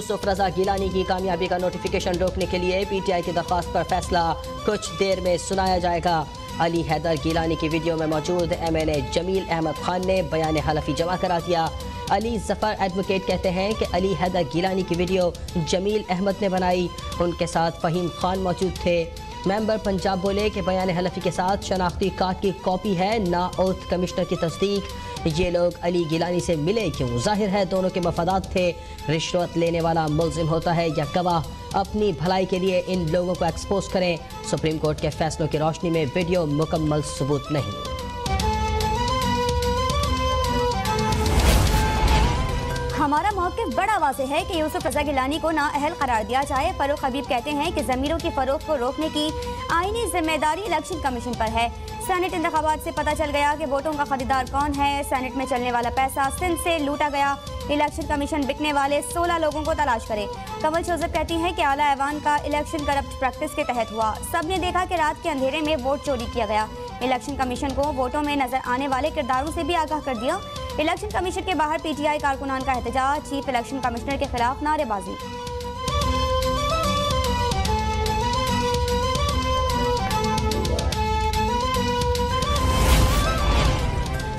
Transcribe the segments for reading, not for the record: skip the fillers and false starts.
यूसुफ रजा गिलानी की कामयाबी का नोटिफिकेशन रोकने के लिए पीटीआई की दरख्वास्त पर फैसला कुछ देर में सुनाया जाएगा। अली हैदर गिलानी की वीडियो में मौजूद एमएलए जमील अहमद खान ने बयान हलफी जमा करा दिया। अली जफर एडवोकेट कहते हैं कि अली हैदर गिलानी की वीडियो जमील अहमद ने बनाई, उनके साथ फहीम खान मौजूद थे। मेंबर पंजाब बोले कि बयान हलफी के साथ शनाख्ती कार्ड की कॉपी है, ना ओथ कमिश्नर की तस्दीक। ये लोग अली गिलानी से मिले क्यों? जाहिर है दोनों के मफादात थे। रिश्वत लेने वाला मुल्जिम होता है या गवाह? अपनी भलाई के लिए इन लोगों को एक्सपोज करें। सुप्रीम कोर्ट के फैसलों की रोशनी में वीडियो मुकम्मल सबूत नहीं। हमारा मौक़िफ़ बड़ा वाज़ेह है कि यूसुफ रज़ा गिलानी को नाअहल करार दिया जाए। फ़ारूक हबीब कहते हैं कि ज़मीरों की फ़रोख्त को रोकने की आईनी जिम्मेदारी इलेक्शन कमीशन पर है। सेनेट इंतखाबात से पता चल गया कि वोटों का खरीदार कौन है। सेनेट में चलने वाला पैसा सिंध से लूटा गया। इलेक्शन कमीशन बिकने वाले 16 लोगों को तलाश करे। कमल जोसेफ कहती हैं कि आला ऐवान का इलेक्शन करप्ट प्रैक्टिस के तहत हुआ। सबने देखा कि रात के अंधेरे में वोट चोरी किया गया। इलेक्शन कमीशन को वोटों में नजर आने वाले किरदारों से भी आगाह कर दिया। इलेक्शन कमीशन के बाहर पीटीआई कारकुनान का एहतजाज, चीफ इलेक्शन कमिश्नर के खिलाफ नारेबाजी।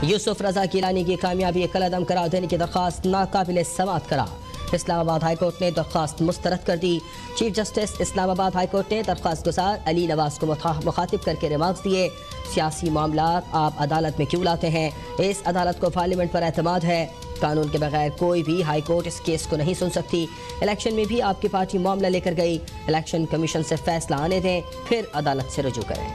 यूसुफ रजा गिलानी की कामयाबी कलअदम करार देने की दरख्वास्त नाकाबिल समाअत करार। इस्लामाबाद हाईकोर्ट ने दरख्वास्त मुस्तरद कर दी। चीफ जस्टिस इस्लामाबाद हाईकोर्ट ने दरख्वास्त गुजार अली नवाज को मुखातिब करके रिमार्क्स दिए। सियासी मामला आप अदालत में क्यों लाते हैं? इस अदालत को पार्लियामेंट पर एतमाद है। कानून के बगैर कोई भी हाई कोर्ट इस केस को नहीं सुन सकती। इलेक्शन में भी आपकी पार्टी मामला लेकर गई। इलेक्शन कमीशन से फैसला आने दें, फिर अदालत से रुजू करें।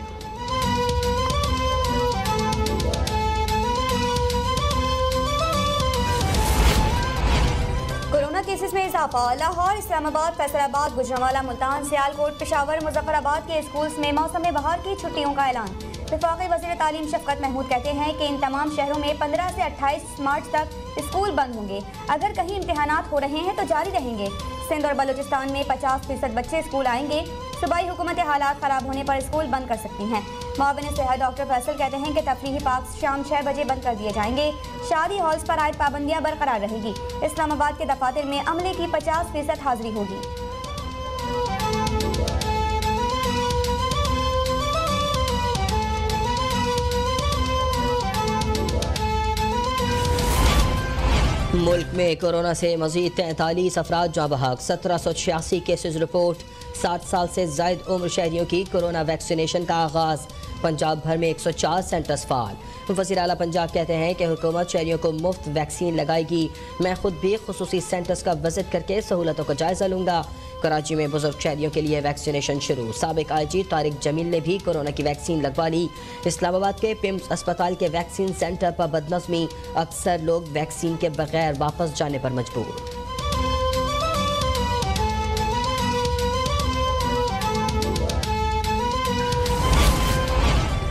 केसेस में इजाफा। लाहौर, इस्लामाबाद, फैसलाबाद, गुजरांवाला, मुल्तान, सियालकोट, पेशावर, मुजफ्फराबाद के स्कूल्स में मौसम बहार की छुट्टियों का ऐलान। वफाकी वज़ीर तालीम शफकत महमूद कहते हैं कि इन तमाम शहरों में 15 से 28 मार्च तक स्कूल बंद होंगे। अगर कहीं इम्तिहानात हो रहे हैं तो जारी रहेंगे। सिंध और बलूचिस्तान में 50% बच्चे स्कूल आएंगे। सूबाई हुकूमत हालात ख़राब होने पर स्कूल बंद कर सकती हैं। मुआविन सेहत डॉक्टर फैसल कहते हैं कि तफरीही पार्क शाम 6 बजे बंद कर दिए जाएंगे। शादी हॉल्स पर आयद पाबंदियां बरकरार रहेगी। इस्लामाबाद के दफातर में अमले की 50% हाजिरी होगी। मुल्क में कोरोना से मजीद 43 अफराद जाँ बहक। 1786 केसेज रिपोर्ट। 60 साल से जायद उम्र शहरियों की कोरोना वैक्सीनेशन का आगाज़। पंजाब भर में 104 सेंटर्स फाल। वज़ीर आला पंजाब कहते हैं कि हुकूमत शहरियों को मुफ्त वैक्सीन लगाएगी। मैं खुद भी खुसूसी सेंटर्स का विजिट करके सहूलतों का जायजा लूँगा। कराची में बुजुर्ग शहरियों के लिए वैक्सीनेशन शुरू। साबिक आईजी तारिक जमील ने भी कोरोना की वैक्सीन लगवा ली। इस्लामाबाद के पिम्स अस्पताल के वैक्सीन सेंटर पर बदनज़मी, अक्सर लोग वैक्सीन के बगैर वापस जाने पर मजबूर।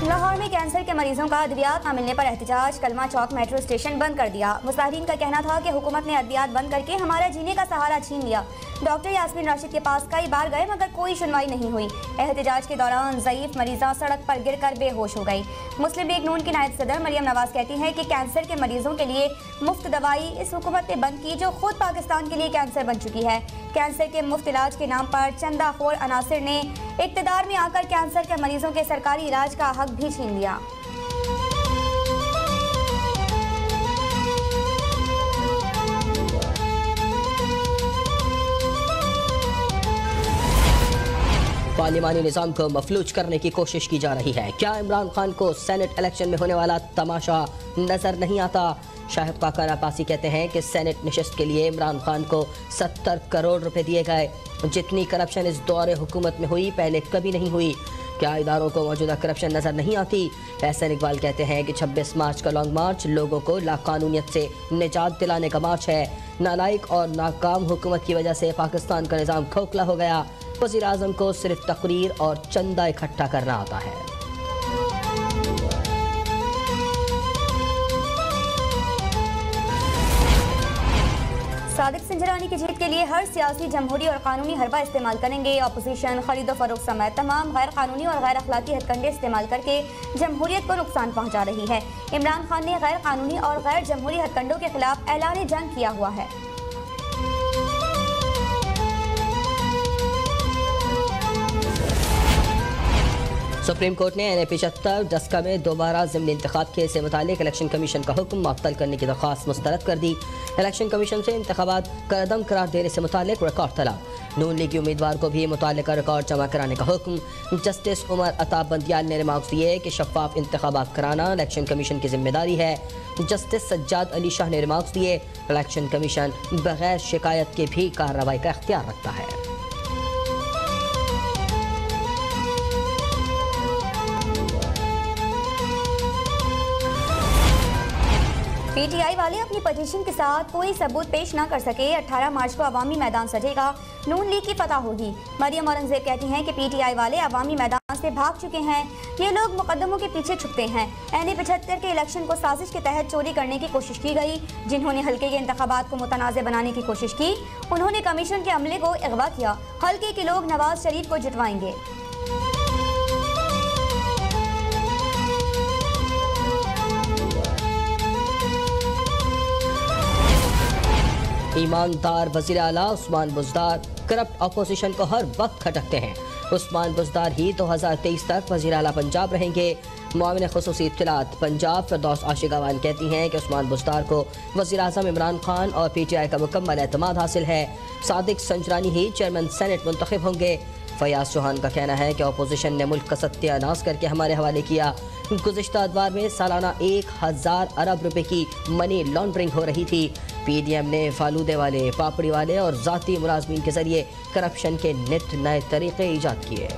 लाहौर में कैंसर के मरीजों का अद्वियात न मिलने पर एहतजाज। कलमा चौक मेट्रो स्टेशन बंद कर दिया। मुजाहिरीन का कहना था कि हुकूमत ने अद्वियात बंद करके हमारा जीने का सहारा छीन लिया। डॉक्टर यास्मीन राशिद के पास कई बार गए मगर कोई सुनवाई नहीं हुई। एहतजाज के दौरान ज़ईफ मरीजा सड़क पर गिरकर बेहोश हो गई। मुस्लिम लीग नून की नायब सदर मरियम नवाज कहती हैं कि कैंसर के मरीजों के लिए मुफ्त दवाई इस हुकूमत ने बंद की जो खुद पाकिस्तान के लिए कैंसर बन चुकी है। कैंसर के मुफ्त इलाज के नाम पर चंदाखोर अनासिर ने इक़्तिदार में आकर कैंसर के मरीजों के सरकारी इलाज का हक भी छीन लिया। पार्लिमानी निज़ाम को मफलूज करने की कोशिश की जा रही है। क्या इमरान खान को सेनेट इलेक्शन में होने वाला तमाशा नजर नहीं आता? शाहिद काका पासी कहते हैं कि सेनेट नशिस्त के लिए इमरान खान को 70 करोड़ रुपए दिए गए। जितनी करप्शन इस दौरे हुकूमत में हुई पहले कभी नहीं हुई। क्या इदारों को मौजूदा करप्शन नजर नहीं आती? एहसन इकबाल कहते हैं कि 26 मार्च का लॉन्ग मार्च लोगों को लाकानूनियत से निजात दिलाने का मार्च है। नालायक और नाकाम हुकूमत की वजह से पाकिस्तान का निज़ाम खोखला हो गया। वज़ीर आज़म को सिर्फ तकरीर और चंदा इकट्ठा करना आता है। सादिक सिंजरानी की जीत के लिए हर सियासी, जमहूरी और कानूनी हरबा इस्तेमाल करेंगे। अपोजिशन खरीदो फरोख्त समेत तमाम गैर कानूनी और गैर अखलाकी हथकंडे इस्तेमाल करके जमहूरियत को नुकसान पहुंचा रही है। इमरान खान ने गैर कानूनी और गैर जमहूरी हथकंडों के खिलाफ ऐलान जंग किया हुआ है। सुप्रीम कोर्ट ने NA-75 डस्का में दोबारा ज़िमनी इंतखाब केस से मुतालिक इलेक्शन कमीशन का हुक्म मुअत्तल करने की दरख्वास्त मुस्तरद कर दी। इलेक्शन कमीशन से इंतखाबात करदम करार देने से मुतालिक रिकॉर्ड तलब। नून लीगी उम्मीदवार को भी मुतालिका रिकॉर्ड जमा कराने का हुक्म। जस्टिस उमर अता बंदियाल ने रिमार्क्स दिए कि शफाफ इंतखाबात कराना इलेक्शन कमीशन की जिम्मेदारी है। जस्टिस सज्जाद अली शाह ने रिमार्क्स दिए इलेक्शन कमीशन बगैर शिकायत के भी कार्रवाई का इख्तियार रखता है। PTI वाले अपनी पटिशन के साथ कोई सबूत पेश न कर सके। 18 मार्च को अवामी मैदान सजेगा, नून लीग की फतह होगी। मरियम औरंगजेब कहती हैं कि PTI वाले अवामी मैदान से भाग चुके हैं। ये लोग मुकदमों के पीछे छुपते हैं। NA-75 के इलेक्शन को साजिश के तहत चोरी करने की कोशिश की गई। जिन्होंने हल्के के इंतखाबात को मुतनाज़ बनाने की कोशिश की, उन्होंने कमीशन के अमले को अगवा किया। हल्के के लोग नवाज शरीफ को जुटवाएंगे। ईमानदार वज़ीर आला उस्मान बुज़दार करप्ट अपोजिशन को हर वक्त खटकते हैं। उस्मान बुज़दार ही 2023 तक वज़ीर आला पंजाब रहेंगे। मुआविन खुसूसी इत्तलात पंजाब फिरदौस आशिकावान कहती हैं कि उस्मान बुज़दार को वज़ीर आज़म इमरान खान और PTI का मुकम्मल एतमाद हासिल है। सादिक संजरानी ही चेयरमैन सेनेट मुंतखब होंगे। फयाज चौहान का कहना है कि अपोजिशन ने मुल्क का सत्यानाश करके हमारे हवाले किया। गुज़िश्ता अदवार में सालाना 1000 अरब रुपए की मनी लॉन्ड्रिंग हो रही थी। PDM ने फालूदे वाले, पापड़ी वाले और ज़ाती मुलाजमीन के जरिए करप्शन के नित नए तरीके ईजाद किए।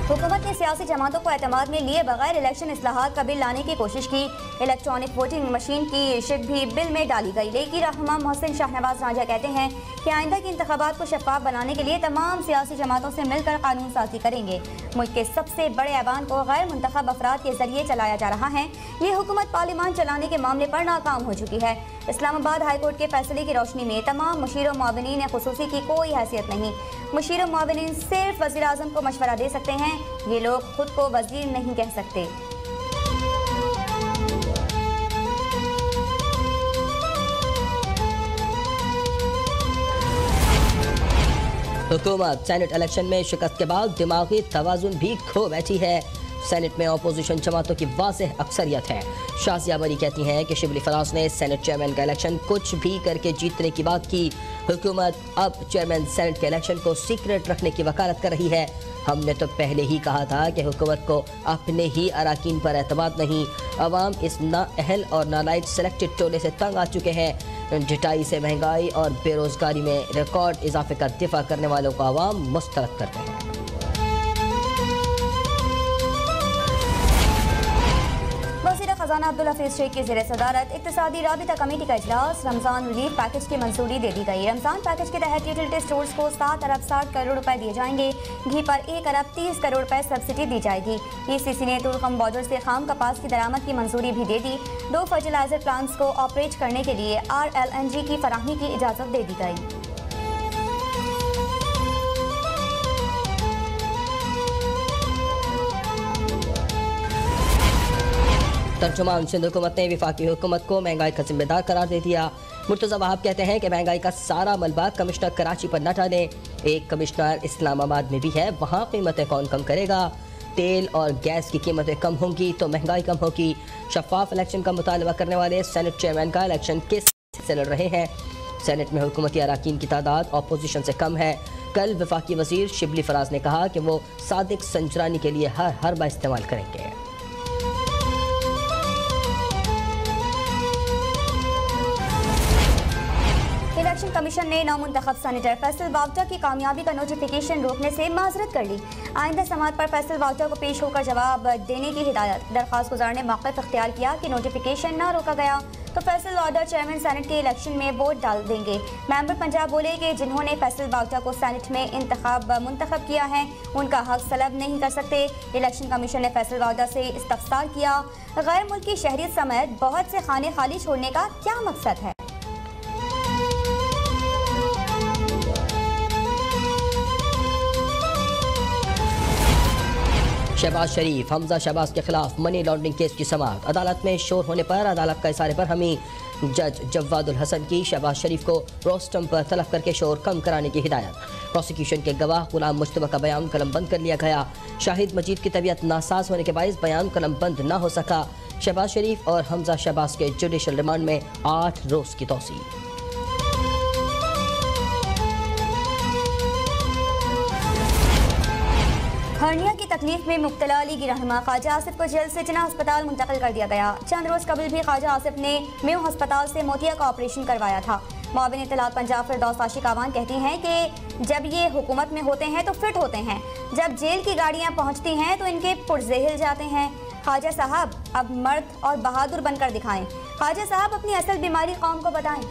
हुकूमत ने सियासी जमातों को एतमाद में लिए बगैर इलेक्शन इस्लाहात का बिल लाने की कोशिश की। इलेक्ट्रॉनिक वोटिंग मशीन की शिक भी बिल में डाली गई। लेकिन रहमान मोहसिन शाहनवाज राजा कहते हैं कि आइंदा के इंतखाबात को शफाफ बनाने के लिए तमाम सियासी जमातों से मिलकर कानून साजी करेंगे। मुल्क के सबसे बड़े ऐवान को गैर मुंतखब अफराद के जरिए चलाया जा रहा है। ये हुकूमत पार्लियामान चलाने के मामले पर नाकाम हो चुकी है। इस्लामाबाद हाईकोर्ट के फैसले की रोशनी में तमाम मुशीर व मुआविनीन खुसूसी की कोई हैसियत नहीं। मुशीर व मुआविनीन सिर्फ वज़ीर आज़म को मशवरा दे सकते हैं। ये लोग खुद को वज़ीर नहीं कह सकते। हुकूमत सेनेट इलेक्शन में शिकस्त के बाद दिमागी तवाज़ुन भी खो बैठी है। सेनेट में अपोजिशन जमातों की वाज़ेह अक्सरियत है। शाज़िया मरी कहती हैं कि शिबली फराज ने सेनेट चेयरमैन का इलेक्शन कुछ भी करके जीतने की बात की। हुकूमत अब चेयरमैन सेनेट के इलेक्शन को सीक्रेट रखने की वकालत कर रही है। हमने तो पहले ही कहा था कि हुकूमत को अपने ही अराकीन पर एतमाद नहीं। अवाम इस नाअहल और नालायक सेलेक्टेड टोले से तंग आ चुके हैं। ढिटाई से महंगाई और बेरोजगारी में रिकॉर्ड इजाफे का दिफा करने वालों को अवाम मुस्तरद करते हैं। खजाना अब्दुल हफीज शेख की ज़ेर सदारत इक्तिसादी राबिता कमेटी का इजलास। रमज़ान रिलीफ पैकेज की मंजूरी दे दी गई। रमज़ान पैकेज के तहत यूटिलिटी स्टोर्स को 7 अरब 60 करोड़ रुपए दिए जाएंगे। घी पर 1 अरब 30 करोड़ रुपए सब्सिडी दी जाएगी। ECC ने तुर्कम बॉर्डर से खाम कपास की दरामद की मंजूरी भी दे दी। 2 फर्टिलाइजर प्लांट्स को ऑपरेट करने के लिए RLNG की फराहमी की इजाज़त दे दी गई। तर्जुमान सिंध हुकूमत ने वफाकी हुकूमत को महंगाई का जिम्मेदार करार दे दिया। मुर्तज़ा वहाब कहते हैं कि महंगाई का सारा मलबा कमिश्नर कराची पर न डालें। एक कमिश्नर इस्लामाबाद में भी है, वहाँ कीमतें कौन कम करेगा। तेल और गैस की कीमतें कम होंगी तो महंगाई कम होगी। शफाफ इलेक्शन का मुतालबा करने वाले सेनेट चेयरमैन का इलेक्शन किस से लड़ रहे हैं। सेनेट में हुकूमती अराकीन की तादाद अपोजिशन से कम है। कल वफाकी वजीर शिबली फराज ने कहा कि वो सादिक संजरानी के लिए हर हरबा इस्तेमाल करेंगे। इलेक्शन कमीशन ने नामुंतखब सेनेटर फैसल वावटा की कामयाबी का नोटिफिकेशन रोकने से माजरत कर ली। आइंदा समात पर फैसल वावटा को पेश होकर जवाब देने की हिदायत। दरख्वास्त गुजार ने मौक़िफ़ इख्तियार किया कि नोटिफिकेशन न रोका गया तो फैसल वावटा चेयरमैन सेनेट के इलेक्शन में वोट डाल देंगे। मेंबर पंजाब बोले कि जिन्होंने फैसल वावटा को सेनेट में मुंतखब किया है उनका हक सलब नहीं कर सकते। इलेक्शन कमीशन ने फैसल वावटा से इस्तफसार किया, गैर मुल्की शहरियत समेत बहुत से खाने खाली छोड़ने का क्या मकसद है। शहबाज शरीफ, हमजा शहबाज के खिलाफ मनी लॉन्ड्रिंग केस की समाअत। अदालत में शोर होने पर अदालत का इशारे पर हमी जज जवादुल हसन की शहबाज शरीफ को रोस्टम पर तलब करके शोर कम कराने की हिदायत। प्रोसिक्यूशन के गवाह गुलाम मुश्तबा का बयान कलम बंद कर लिया गया। शाहिद मजीद की तबीयत नासाज होने के बायस बयान कलम बंद न हो सका। शहबाज शरीफ और हमजा शहबाज के जुडिशल रिमांड में 8 रोज की तोसी। हर्निया की तकलीफ में मुब्तला लीगी रहनुमा ख्वाजा आसिफ को जल्द से जना अस्पताल मुंतकिल कर दिया गया। चंद रोज कबल भी ख्वाजा आसिफ ने मेयो अस्पताल से मोतिया का ऑपरेशन करवाया था। मुआविन इत्तलात पंजाब फिरदौस फाशी कावान कहती हैं कि जब ये हुकूमत में होते हैं तो फिट होते हैं, जब जेल की गाड़ियाँ पहुँचती हैं तो इनके पुर्जे हिल जाते हैं। ख्वाजा साहब अब मर्द और बहादुर बनकर दिखाएं। ख्वाजा साहब अपनी असल बीमारी कौम को बताएं।